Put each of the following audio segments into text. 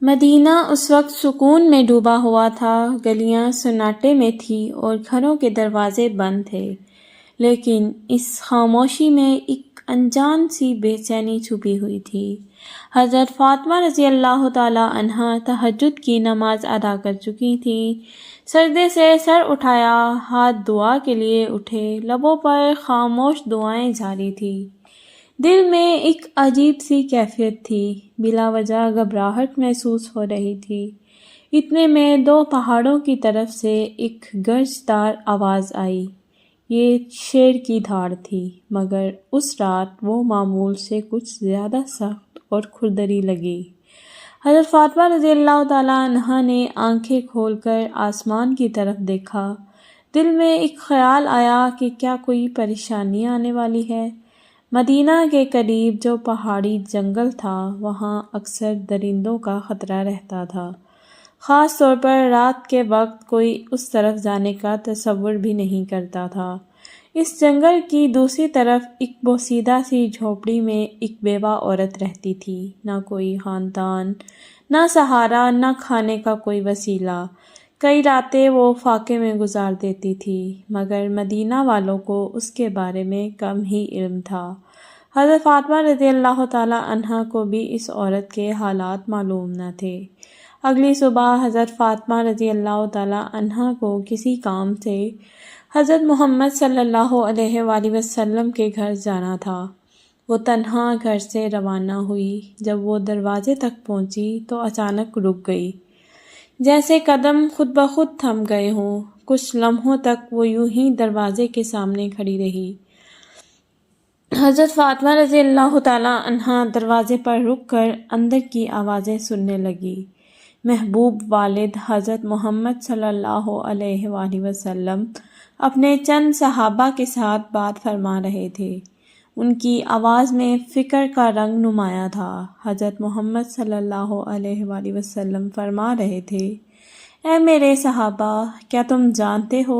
مدینہ اس وقت سکون میں ڈوبا ہوا تھا، گلیاں سناٹے میں تھیں اور گھروں کے دروازے بند تھے، لیکن اس خاموشی میں ایک انجان سی بے چینی چھپی ہوئی تھی۔ حضرت فاطمہ رضی اللہ تعالی عنہا تہجد کی نماز ادا کر چکی تھیں، سجدے سے سر اٹھایا، ہاتھ دعا کے لیے اٹھے، لبوں پر خاموش دعائیں جاری تھیں۔ دل میں ایک عجیب سی کیفیت تھی، بلا وجہ گھبراہٹ محسوس ہو رہی تھی۔ اتنے میں دو پہاڑوں کی طرف سے ایک گرجدار آواز آئی۔ یہ شیر کی دھاڑ تھی، مگر اس رات وہ معمول سے کچھ زیادہ سخت اور کھردری لگی۔ حضرت فاطمہ رضی اللہ تعالی عنہا نے آنکھیں کھول کر آسمان کی طرف دیکھا۔ دل میں ایک خیال آیا کہ کیا کوئی پریشانی آنے والی ہے۔ مدینہ کے قریب جو پہاڑی جنگل تھا، وہاں اکثر درندوں کا خطرہ رہتا تھا، خاص طور پر رات کے وقت کوئی اس طرف جانے کا تصور بھی نہیں کرتا تھا۔ اس جنگل کی دوسری طرف ایک بوسیدہ سی جھوپڑی میں ایک بیوہ عورت رہتی تھی، نہ کوئی خاندان، نہ سہارا، نہ کھانے کا کوئی وسیلہ۔ کئی راتیں وہ فاقے میں گزار دیتی تھی، مگر مدینہ والوں کو اس کے بارے میں کم ہی علم تھا۔ حضرت فاطمہ رضی اللہ تعالی عنہا کو بھی اس عورت کے حالات معلوم نہ تھے۔ اگلی صبح حضرت فاطمہ رضی اللہ تعالی عنہا کو کسی کام سے حضرت محمد صلی اللہ علیہ وآلہ وسلم کے گھر جانا تھا۔ وہ تنہا گھر سے روانہ ہوئی۔ جب وہ دروازے تک پہنچی تو اچانک رک گئی، جیسے قدم خود بخود تھم گئے ہوں۔ کچھ لمحوں تک وہ یوں ہی دروازے کے سامنے کھڑی رہی۔ حضرت فاطمہ رضی اللہ تعالی عنہا دروازے پر رک کر اندر کی آوازیں سننے لگی۔ محبوب والد حضرت محمد صلی اللہ علیہ وآلہ وسلم اپنے چند صحابہ کے ساتھ بات فرما رہے تھے۔ ان کی آواز میں فکر کا رنگ نمایاں تھا۔ حضرت محمد صلی اللہ علیہ وآلہ وسلم فرما رہے تھے، اے میرے صحابہ، کیا تم جانتے ہو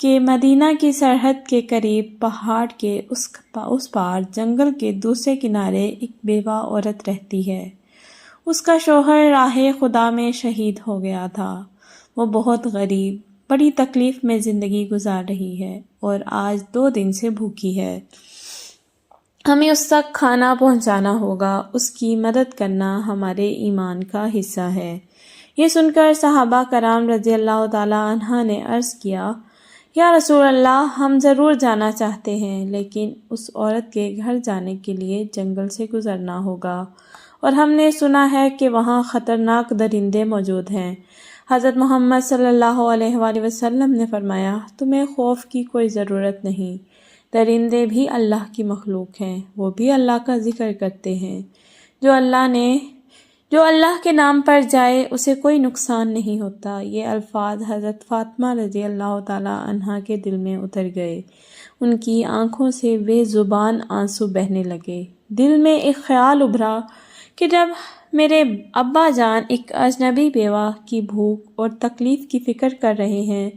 کہ مدینہ کی سرحد کے قریب پہاڑ کے اس پار جنگل کے دوسرے کنارے ایک بیوہ عورت رہتی ہے۔ اس کا شوہر راہ خدا میں شہید ہو گیا تھا۔ وہ بہت غریب، بڑی تکلیف میں زندگی گزار رہی ہے اور آج 2 دن سے بھوکی ہے۔ ہمیں اس تک کھانا پہنچانا ہوگا، اس کی مدد کرنا ہمارے ایمان کا حصہ ہے۔ یہ سن کر صحابہ کرام رضی اللہ تعالی عنہ نے عرض کیا، یا رسول اللہ، ہم ضرور جانا چاہتے ہیں، لیکن اس عورت کے گھر جانے کے لیے جنگل سے گزرنا ہوگا، اور ہم نے سنا ہے کہ وہاں خطرناک درندے موجود ہیں۔ حضرت محمد صلی اللہ علیہ وآلہ وسلم نے فرمایا، تمہیں خوف کی کوئی ضرورت نہیں، درندے بھی اللہ کی مخلوق ہیں، وہ بھی اللہ کا ذکر کرتے ہیں۔ جو اللہ کے نام پر جائے اسے کوئی نقصان نہیں ہوتا۔ یہ الفاظ حضرت فاطمہ رضی اللہ تعالی عنہا کے دل میں اتر گئے۔ ان کی آنکھوں سے بے زبان آنسو بہنے لگے۔ دل میں ایک خیال ابھرا کہ جب میرے ابا جان ایک اجنبی بیوہ کی بھوک اور تکلیف کی فکر کر رہے ہیں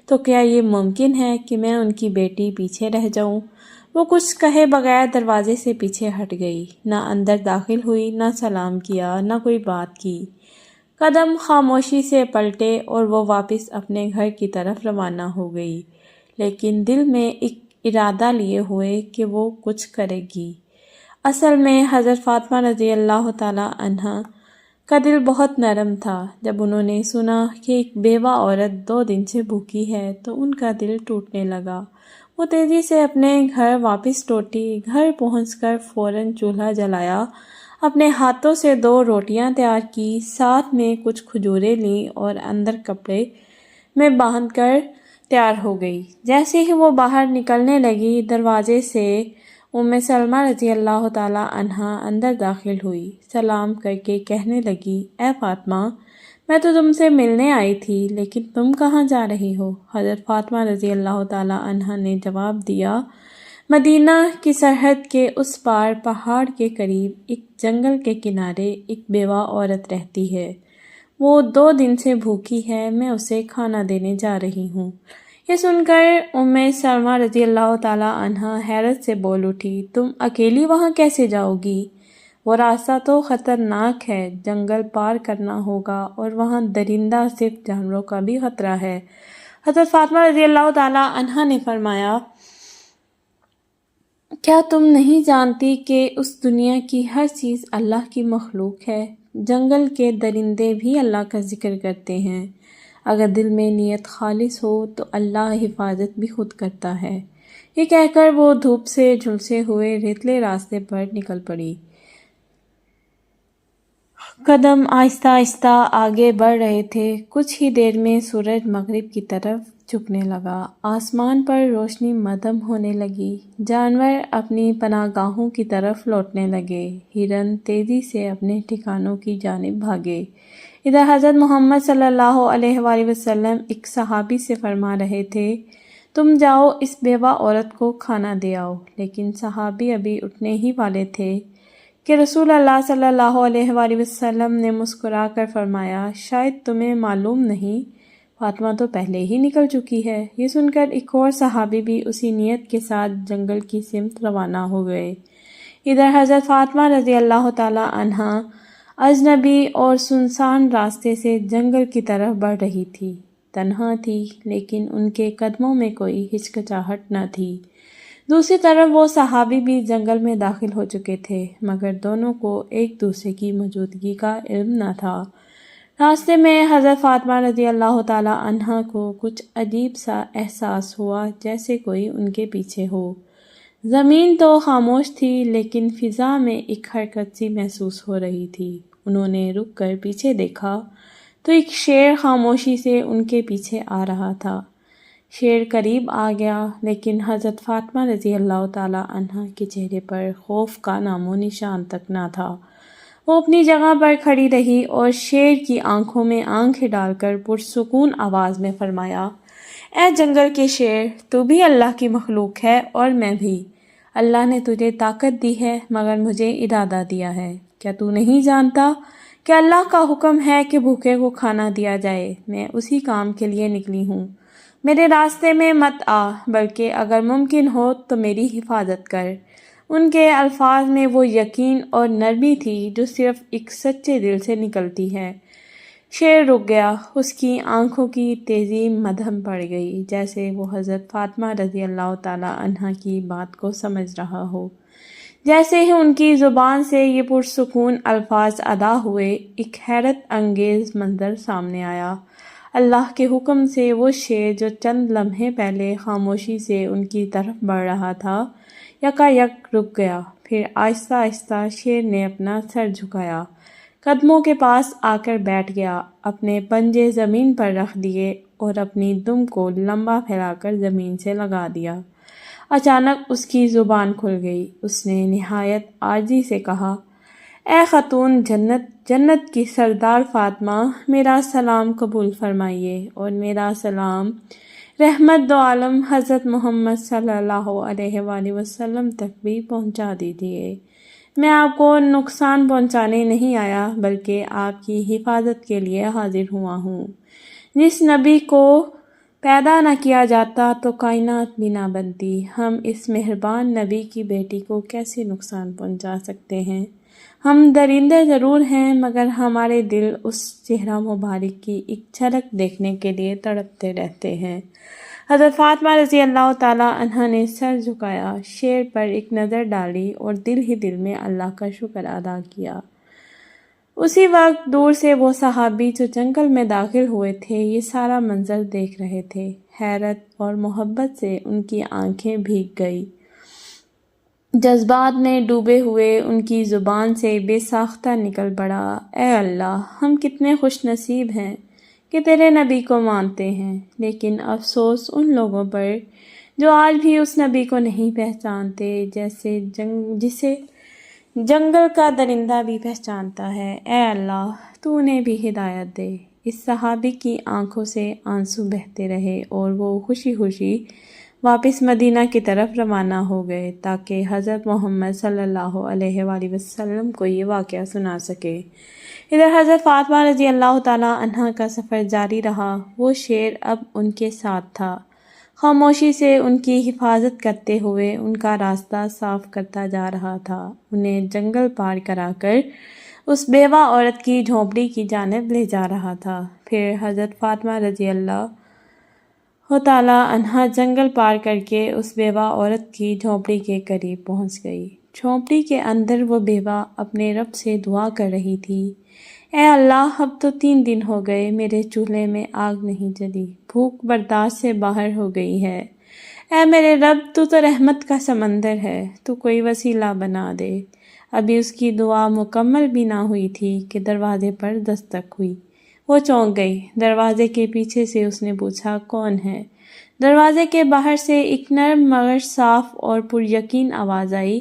تو کیا یہ ممکن ہے کہ میں ان کی بیٹی پیچھے رہ جاؤں؟ وہ کچھ کہے بغیر دروازے سے پیچھے ہٹ گئی، نہ اندر داخل ہوئی، نہ سلام کیا، نہ کوئی بات کی۔ قدم خاموشی سے پلٹے اور وہ واپس اپنے گھر کی طرف روانہ ہو گئی، لیکن دل میں ایک ارادہ لیے ہوئے کہ وہ کچھ کرے گی۔ اصل میں حضرت فاطمہ رضی اللہ تعالی عنہا کا دل بہت نرم تھا۔ جب انہوں نے سنا کہ ایک بیوہ عورت 2 دن سے بھوکی ہے تو ان کا دل ٹوٹنے لگا۔ وہ تیزی سے اپنے گھر واپس لوٹی۔ گھر پہنچ کر فوراً چولہا جلایا، اپنے ہاتھوں سے 2 روٹیاں تیار کی، ساتھ میں کچھ کھجوریں لیں اور اندر کپڑے میں باندھ کر تیار ہو گئی۔ جیسے ہی وہ باہر نکلنے لگی، دروازے سے سلمہ رضی اللہ تعالی عنہا اندر داخل ہوئی، سلام کر کے کہنے لگی، اے فاطمہ، میں تو تم سے ملنے آئی تھی، لیکن تم کہاں جا رہی ہو؟ حضرت فاطمہ رضی اللہ تعالی عنہا نے جواب دیا، مدینہ کی سرحد کے اس پار پہاڑ کے قریب ایک جنگل کے کنارے ایک بیوہ عورت رہتی ہے، وہ 2 دن سے بھوکی ہے، میں اسے کھانا دینے جا رہی ہوں۔ یہ سن کر سلمہ رضی اللہ تعالی عنہا حیرت سے بول اٹھی، تم اکیلی وہاں کیسے جاؤ گی؟ وہ راستہ تو خطرناک ہے، جنگل پار کرنا ہوگا اور وہاں درندہ صرف جانوروں کا بھی خطرہ ہے۔ حضرت فاطمہ رضی اللہ تعالی عنہا نے فرمایا، کیا تم نہیں جانتی کہ اس دنیا کی ہر چیز اللہ کی مخلوق ہے؟ جنگل کے درندے بھی اللہ کا ذکر کرتے ہیں۔ اگر دل میں نیت خالص ہو تو اللہ حفاظت بھی خود کرتا ہے۔ یہ کہہ کر وہ دھوپ سے جھلسے ہوئے ریتلے راستے پر نکل پڑی۔ قدم آہستہ آہستہ آگے بڑھ رہے تھے۔ کچھ ہی دیر میں سورج مغرب کی طرف جھکنے لگا، آسمان پر روشنی مدھم ہونے لگی، جانور اپنی پناہ گاہوں کی طرف لوٹنے لگے، ہرن تیزی سے اپنے ٹھکانوں کی جانب بھاگے۔ ادھر حضرت محمد صلی اللہ علیہ وآلہ وسلم ایک صحابی سے فرما رہے تھے، تم جاؤ اس بیوہ عورت کو کھانا دے آؤ، لیکن صحابی ابھی اٹھنے ہی والے تھے کہ رسول اللہ صلی اللہ علیہ وآلہ وسلم نے مسکرا کر فرمایا، شاید تمہیں معلوم نہیں، فاطمہ تو پہلے ہی نکل چکی ہے۔ یہ سن کر ایک اور صحابی بھی اسی نیت کے ساتھ جنگل کی سمت روانہ ہو گئے۔ ادھر حضرت فاطمہ رضی اللہ تعالی عنہا اجنبی اور سنسان راستے سے جنگل کی طرف بڑھ رہی تھی، تنہا تھی لیکن ان کے قدموں میں کوئی ہچکچاہٹ نہ تھی۔ دوسری طرف وہ صحابی بھی جنگل میں داخل ہو چکے تھے، مگر دونوں کو ایک دوسرے کی موجودگی کا علم نہ تھا۔ راستے میں حضرت فاطمہ رضی اللہ تعالی عنہا کو کچھ عجیب سا احساس ہوا، جیسے کوئی ان کے پیچھے ہو۔ زمین تو خاموش تھی لیکن فضا میں ایک حرکت سی محسوس ہو رہی تھی۔ انہوں نے رک کر پیچھے دیکھا تو ایک شیر خاموشی سے ان کے پیچھے آ رہا تھا۔ شیر قریب آ گیا لیکن حضرت فاطمہ رضی اللہ تعالی عنہا کے چہرے پر خوف کا نام و نشان تک نہ تھا۔ وہ اپنی جگہ پر کھڑی رہی اور شیر کی آنکھوں میں آنکھیں ڈال کر پرسکون آواز میں فرمایا، اے جنگل کے شیر، تو بھی اللہ کی مخلوق ہے اور میں بھی۔ اللہ نے تجھے طاقت دی ہے مگر مجھے ارادہ دیا ہے۔ کیا تو نہیں جانتا کہ اللہ کا حکم ہے کہ بھوکے کو کھانا دیا جائے؟ میں اسی کام کے لیے نکلی ہوں۔ میرے راستے میں مت آ، بلکہ اگر ممکن ہو تو میری حفاظت کر۔ ان کے الفاظ میں وہ یقین اور نرمی تھی جو صرف ایک سچے دل سے نکلتی ہے۔ شیر رک گیا، اس کی آنکھوں کی تیزی مدھم پڑ گئی، جیسے وہ حضرت فاطمہ رضی اللہ تعالی عنہا کی بات کو سمجھ رہا ہو۔ جیسے ہی ان کی زبان سے یہ پرسکون الفاظ ادا ہوئے، ایک حیرت انگیز منظر سامنے آیا۔ اللہ کے حکم سے وہ شیر جو چند لمحے پہلے خاموشی سے ان کی طرف بڑھ رہا تھا، یکایک رک گیا۔ پھر آہستہ آہستہ شیر نے اپنا سر جھکایا، قدموں کے پاس آ کر بیٹھ گیا، اپنے پنجے زمین پر رکھ دیے اور اپنی دم کو لمبا پھیلا کر زمین سے لگا دیا۔ اچانک اس کی زبان کھل گئی، اس نے نہایت عاجزی سے کہا، اے خاتون جنت کی سردار فاطمہ، میرا سلام قبول فرمائیے اور میرا سلام رحمت دو عالم حضرت محمد صلی اللہ علیہ وآلہ وسلم تک بھی پہنچا دیجیے۔ میں آپ کو نقصان پہنچانے نہیں آیا بلکہ آپ کی حفاظت کے لیے حاضر ہوا ہوں۔ جس نبی کو پیدا نہ کیا جاتا تو کائنات بھی نہ بنتی، ہم اس مہربان نبی کی بیٹی کو کیسے نقصان پہنچا سکتے ہیں؟ ہم درندے ضرور ہیں مگر ہمارے دل اس چہرہ مبارک کی ایک جھلک دیکھنے کے لیے تڑپتے رہتے ہیں۔ حضرت فاطمہ رضی اللہ تعالی عنہا نے سر جھکایا، شیر پر ایک نظر ڈالی اور دل ہی دل میں اللہ کا شکر ادا کیا۔ اسی وقت دور سے وہ صحابی جو جنگل میں داخل ہوئے تھے یہ سارا منظر دیکھ رہے تھے۔ حیرت اور محبت سے ان کی آنکھیں بھیگ گئی، جذبات میں ڈوبے ہوئے ان کی زبان سے بے ساختہ نکل پڑا، اے اللہ، ہم کتنے خوش نصیب ہیں کہ تیرے نبی کو مانتے ہیں، لیکن افسوس ان لوگوں پر جو آج بھی اس نبی کو نہیں پہچانتے جیسے جسے جنگل کا درندہ بھی پہچانتا ہے۔ اے اللہ، تو انہیں بھی ہدایت دے۔ اس صحابی کی آنکھوں سے آنسو بہتے رہے اور وہ خوشی خوشی واپس مدینہ کی طرف روانہ ہو گئے تاکہ حضرت محمد صلی اللہ علیہ وآلہ وسلم کو یہ واقعہ سنا سکے۔ ادھر حضرت فاطمہ رضی اللہ تعالی عنہا کا سفر جاری رہا۔ وہ شیر اب ان کے ساتھ تھا، خاموشی سے ان کی حفاظت کرتے ہوئے ان کا راستہ صاف کرتا جا رہا تھا، انہیں جنگل پار کرا کر اس بیوہ عورت کی جھونپڑی کی جانب لے جا رہا تھا۔ پھر حضرت فاطمہ رضی اللہ تعالیٰ عنہا جنگل پار کر کے اس بیوہ عورت کی جھونپڑی کے قریب پہنچ گئی۔ جھونپڑی کے اندر وہ بیوہ اپنے رب سے دعا کر رہی تھی، اے اللہ، اب تو 3 دن ہو گئے میرے چولہے میں آگ نہیں جلی، بھوک برداشت سے باہر ہو گئی ہے۔ اے میرے رب، تو رحمت کا سمندر ہے، تو کوئی وسیلہ بنا دے۔ ابھی اس کی دعا مکمل بھی نہ ہوئی تھی کہ دروازے پر دستک ہوئی۔ وہ چونک گئی۔ دروازے کے پیچھے سے اس نے پوچھا، کون ہے؟ دروازے کے باہر سے ایک نرم مگر صاف اور پر یقین آواز آئی،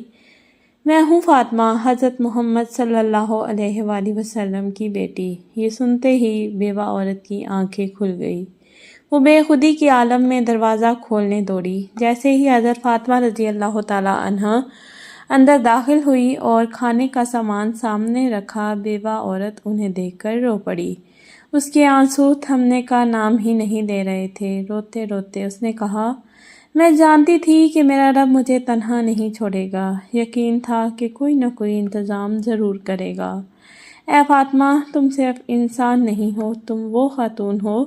میں ہوں فاطمہ، حضرت محمد صلی اللہ علیہ وآلہ وسلم کی بیٹی۔ یہ سنتے ہی بیوہ عورت کی آنکھیں کھل گئی۔ وہ بے خودی کے عالم میں دروازہ کھولنے دوڑی۔ جیسے ہی حضرت فاطمہ رضی اللہ تعالیٰ عنہا اندر داخل ہوئی اور کھانے کا سامان سامنے رکھا، بیوہ عورت انہیں دیکھ کر رو پڑی۔ اس کے آنسو تھمنے کا نام ہی نہیں لے رہے تھے۔ روتے روتے اس نے کہا، میں جانتی تھی کہ میرا رب مجھے تنہا نہیں چھوڑے گا، یقین تھا کہ کوئی نہ کوئی انتظام ضرور کرے گا۔ اے فاطمہ، تم صرف انسان نہیں ہو، تم وہ خاتون ہو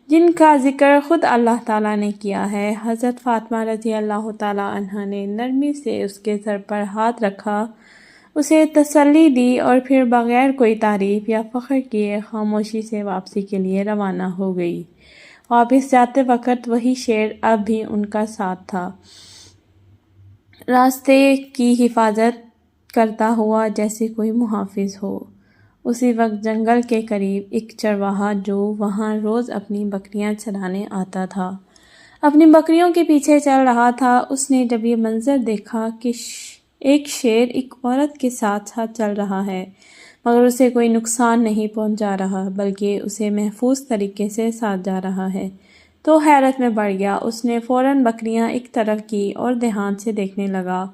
جن کا ذکر خود اللہ تعالیٰ نے کیا ہے۔ حضرت فاطمہ رضی اللہ تعالیٰ عنہا نے نرمی سے اس کے سر پر ہاتھ رکھا، اسے تسلی دی اور پھر بغیر کوئی تعریف یا فخر کیے خاموشی سے واپسی کے لیے روانہ ہو گئی۔ واپس جاتے وقت وہی شیر اب بھی ان کا ساتھ تھا، راستے کی حفاظت کرتا ہوا جیسے کوئی محافظ ہو۔ اسی وقت جنگل کے قریب ایک چرواہا جو وہاں روز اپنی بکریاں چرانے آتا تھا، اپنی بکریوں کے پیچھے چل رہا تھا۔ اس نے جب یہ منظر دیکھا کہ ایک شیر ایک عورت کے ساتھ ساتھ چل رہا ہے مگر اسے کوئی نقصان نہیں پہنچا رہا بلکہ اسے محفوظ طریقے سے ساتھ جا رہا ہے، تو حیرت میں پڑ گیا۔ اس نے فوراً بکریاں ایک طرف کی اور دھیان سے دیکھنے لگا۔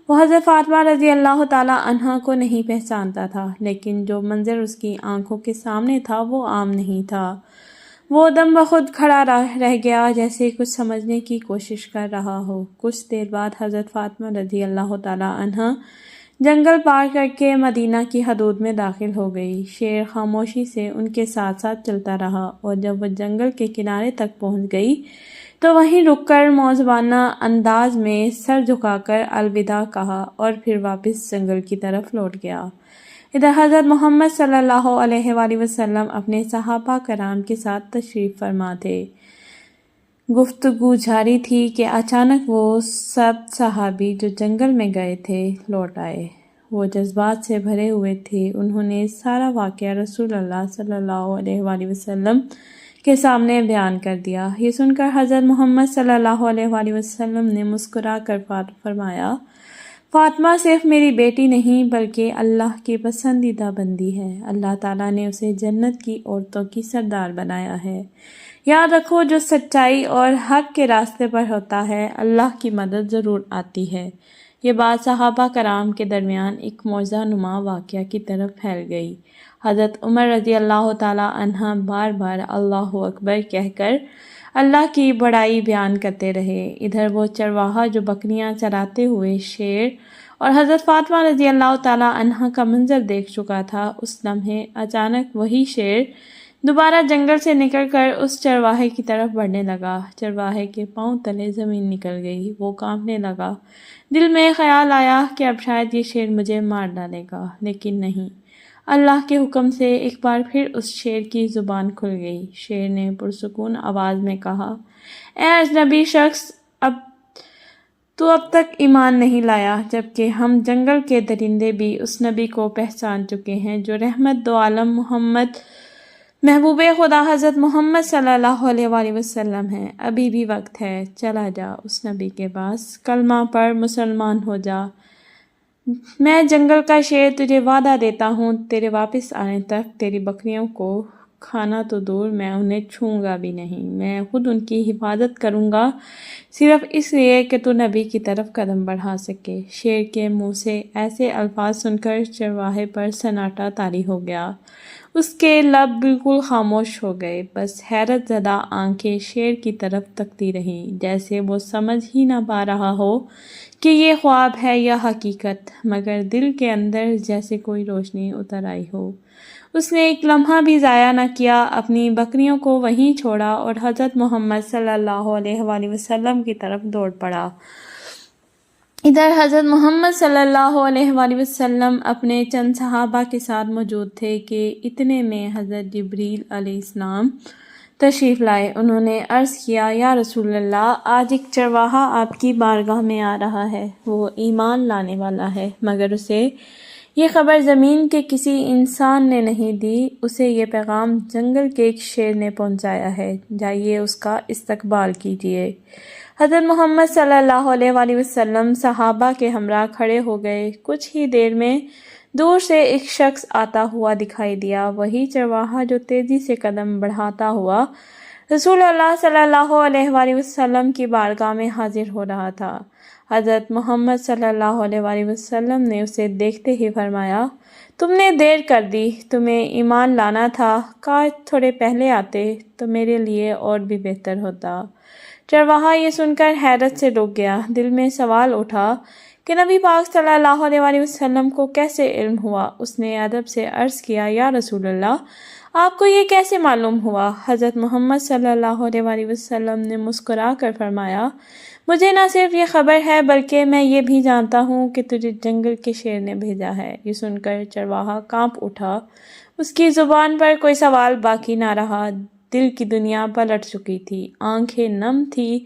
وہ حضرت فاطمہ رضی اللہ تعالیٰ عنہا کو نہیں پہچانتا تھا، لیکن جو منظر اس کی آنکھوں کے سامنے تھا وہ عام نہیں تھا۔ وہ دم بخود کھڑا رہ گیا جیسے کچھ سمجھنے کی کوشش کر رہا ہو۔ کچھ دیر بعد حضرت فاطمہ رضی اللہ تعالیٰ عنہا جنگل پار کر کے مدینہ کی حدود میں داخل ہو گئی۔ شیر خاموشی سے ان کے ساتھ ساتھ چلتا رہا اور جب وہ جنگل کے کنارے تک پہنچ گئی تو وہیں رک کر مؤدبانہ انداز میں سر جھکا کر الوداع کہا اور پھر واپس جنگل کی طرف لوٹ گیا۔ ادھر حضرت محمد صلی اللہ علیہ وآلہ وسلم اپنے صحابہ کرام کے ساتھ تشریف فرما تھے۔ گفتگو جاری تھی کہ اچانک وہ سب صحابی جو جنگل میں گئے تھے لوٹ آئے۔ وہ جذبات سے بھرے ہوئے تھے۔ انہوں نے سارا واقعہ رسول اللہ صلی اللہ علیہ وآلہ وسلم کے سامنے بیان کر دیا۔ یہ سن کر حضرت محمد صلی اللہ علیہ وآلہ وسلم نے مسکرا کر فرمایا، فاطمہ صرف میری بیٹی نہیں بلکہ اللہ کی پسندیدہ بندی ہے۔ اللہ تعالیٰ نے اسے جنت کی عورتوں کی سردار بنایا ہے۔ یاد رکھو، جو سچائی اور حق کے راستے پر ہوتا ہے اللہ کی مدد ضرور آتی ہے۔ یہ بات صحابہ کرام کے درمیان ایک معجزہ نما واقعہ کی طرف پھیل گئی۔ حضرت عمر رضی اللہ تعالیٰ عنہ بار بار اللہ اکبر کہہ کر اللہ کی بڑائی بیان کرتے رہے۔ ادھر وہ چرواہا جو بکریاں چراتے ہوئے شیر اور حضرت فاطمہ رضی اللہ تعالیٰ عنہ کا منظر دیکھ چکا تھا۔ اس لمحے اچانک وہی شیر دوبارہ جنگل سے نکل کر اس چرواہے کی طرف بڑھنے لگا۔ چرواہے کے پاؤں تلے زمین نکل گئی۔ وہ کانپنے لگا۔ دل میں خیال آیا کہ اب شاید یہ شیر مجھے مار ڈالے گا، لیکن نہیں۔ اللہ کے حکم سے ایک بار پھر اس شیر کی زبان کھل گئی۔ شیر نے پرسکون آواز میں کہا، اے اجنبی شخص، تو اب تک ایمان نہیں لایا، جبکہ ہم جنگل کے درندے بھی اس نبی کو پہچان چکے ہیں جو رحمت دو عالم محبوب خدا حضرت محمد صلی اللہ علیہ وآلہ وسلم ہے۔ ابھی بھی وقت ہے، چلا جا اس نبی کے پاس، کلمہ پڑھ، مسلمان ہو جا۔ میں جنگل کا شیر تجھے وعدہ دیتا ہوں، تیرے واپس آنے تک تیری بکریوں کو کھانا تو دور، میں انہیں چھوں گا بھی نہیں، میں خود ان کی حفاظت کروں گا، صرف اس لیے کہ تو نبی کی طرف قدم بڑھا سکے۔ شیر کے منہ سے ایسے الفاظ سن کر چرواہے پر سناٹا طاری ہو گیا۔ اس کے لب بالکل خاموش ہو گئے، بس حیرت زدہ آنکھیں شیر کی طرف تکتی رہیں، جیسے وہ سمجھ ہی نہ پا رہا ہو کہ یہ خواب ہے یا حقیقت، مگر دل کے اندر جیسے کوئی روشنی اتر آئی ہو۔ اس نے ایک لمحہ بھی ضائع نہ کیا، اپنی بکریوں کو وہیں چھوڑا اور حضرت محمد صلی اللہ علیہ وآلہ وسلم کی طرف دوڑ پڑا۔ ادھر حضرت محمد صلی اللہ علیہ وآلہ وسلم اپنے چند صحابہ کے ساتھ موجود تھے کہ اتنے میں حضرت جبریل علیہ السلام تشریف لائے۔ انہوں نے عرض کیا، یا رسول اللہ، آج ایک چرواہا آپ کی بارگاہ میں آ رہا ہے، وہ ایمان لانے والا ہے، مگر اسے یہ خبر زمین کے کسی انسان نے نہیں دی، اسے یہ پیغام جنگل کے ایک شیر نے پہنچایا ہے، جائیے اس کا استقبال کیجیے۔ حضرت محمد صلی اللہ علیہ وآلہ وسلم صحابہ کے ہمراہ کھڑے ہو گئے۔ کچھ ہی دیر میں دور سے ایک شخص آتا ہوا دکھائی دیا، وہی چرواہا جو تیزی سے قدم بڑھاتا ہوا رسول اللہ صلی اللہ علیہ وآلہ وسلم کی بارگاہ میں حاضر ہو رہا تھا۔ حضرت محمد صلی اللہ علیہ وآلہ وسلم نے اسے دیکھتے ہی فرمایا، تم نے دیر کر دی، تمہیں ایمان لانا تھا، کاش تھوڑے پہلے آتے تو میرے لیے اور بھی بہتر ہوتا۔ چرواہا یہ سن کر حیرت سے رک گیا، دل میں سوال اٹھا کہ نبی پاک صلی اللہ علیہ وآلہ وسلم کو کیسے علم ہوا؟ اس نے ادب سے عرض کیا، یا رسول اللہ، آپ کو یہ کیسے معلوم ہوا؟ حضرت محمد صلی اللہ علیہ وآلہ وسلم نے مسکرا کر فرمایا، مجھے نہ صرف یہ خبر ہے بلکہ میں یہ بھی جانتا ہوں کہ تجھے جنگل کے شیر نے بھیجا ہے۔ یہ سن کر چرواہا کانپ اٹھا، اس کی زبان پر کوئی سوال باقی نہ رہا، دل کی دنیا پلٹ چکی تھی، آنکھیں نم تھی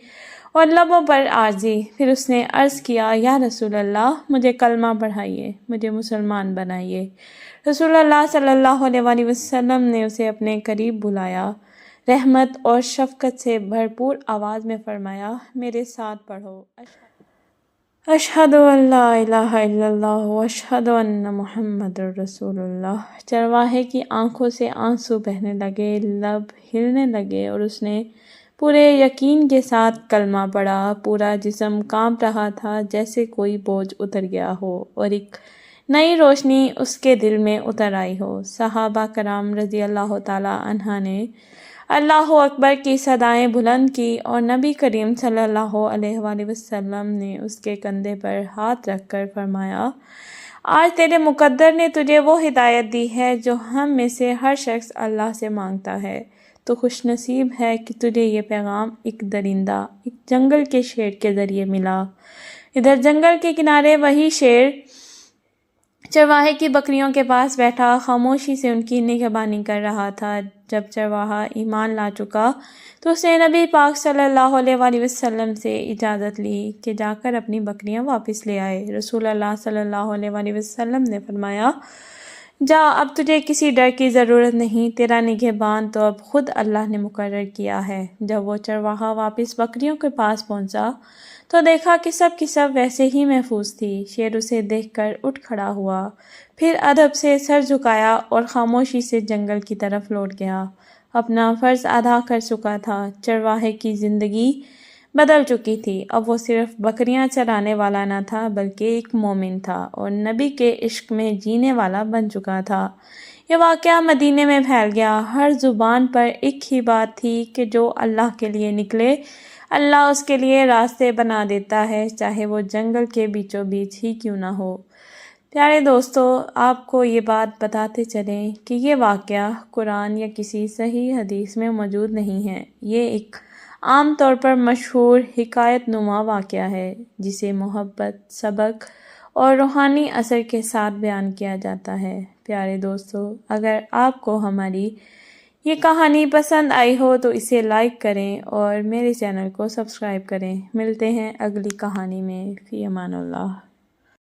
اور لبوں پر عاجزی۔ پھر اس نے عرض کیا، یا رسول اللہ، مجھے کلمہ پڑھائیے، مجھے مسلمان بنائیے۔ رسول اللہ صلی اللہ علیہ وآلہ وسلم نے اسے اپنے قریب بلایا، رحمت اور شفقت سے بھرپور آواز میں فرمایا، میرے ساتھ پڑھو، اشہد ان لا الہ الا اللہ و اشہد ان محمد رسول اللہ۔ چرواہے کی آنکھوں سے آنسو بہنے لگے، لب ہلنے لگے اور اس نے پورے یقین کے ساتھ کلمہ پڑھا۔ پورا جسم کانپ رہا تھا، جیسے کوئی بوجھ اتر گیا ہو اور ایک نئی روشنی اس کے دل میں اتر آئی ہو۔ صحابہ کرام رضی اللہ تعالی عنہ نے اللہ اکبر کی صدائیں بلند کی اور نبی کریم صلی اللہ علیہ وآلہ وسلم نے اس کے کندھے پر ہاتھ رکھ کر فرمایا، آج تیرے مقدر نے تجھے وہ ہدایت دی ہے جو ہم میں سے ہر شخص اللہ سے مانگتا ہے، تو خوش نصیب ہے کہ تجھے یہ پیغام ایک درندہ، ایک جنگل کے شیر کے ذریعے ملا۔ ادھر جنگل کے کنارے وہی شیر چرواہے کی بکریوں کے پاس بیٹھا خاموشی سے ان کی نگہبانی کر رہا تھا۔ جب چرواہا ایمان لا چکا تو اس نے نبی پاک صلی اللہ علیہ وآلہ وسلم سے اجازت لی کہ جا کر اپنی بکریاں واپس لے آئے۔ رسول اللہ صلی اللہ علیہ وآلہ وسلم نے فرمایا، جا، اب تجھے کسی ڈر کی ضرورت نہیں، تیرا نگہبان تو اب خود اللہ نے مقرر کیا ہے۔ جب وہ چرواہا واپس بکریوں کے پاس پہنچا تو دیکھا کہ سب کی سب ویسے ہی محفوظ تھی۔ شیر اسے دیکھ کر اٹھ کھڑا ہوا، پھر ادب سے سر جھکایا اور خاموشی سے جنگل کی طرف لوٹ گیا۔ اپنا فرض ادا کر چکا تھا، چرواہے کی زندگی بدل چکی تھی، اب وہ صرف بکریاں چرانے والا نہ تھا بلکہ ایک مومن تھا اور نبی کے عشق میں جینے والا بن چکا تھا۔ یہ واقعہ مدینے میں پھیل گیا، ہر زبان پر ایک ہی بات تھی کہ جو اللہ کے لیے نکلے اللہ اس کے لیے راستے بنا دیتا ہے، چاہے وہ جنگل کے بیچوں بیچ ہی کیوں نہ ہو۔ پیارے دوستو، آپ کو یہ بات بتاتے چلیں کہ یہ واقعہ قرآن یا کسی صحیح حدیث میں موجود نہیں ہے، یہ ایک عام طور پر مشہور حکایت نما واقعہ ہے جسے محبت، سبق اور روحانی اثر کے ساتھ بیان کیا جاتا ہے۔ پیارے دوستو، اگر آپ کو ہماری یہ کہانی پسند آئی ہو تو اسے لائک کریں اور میرے چینل کو سبسکرائب کریں۔ ملتے ہیں اگلی کہانی میں، فی امان اللہ۔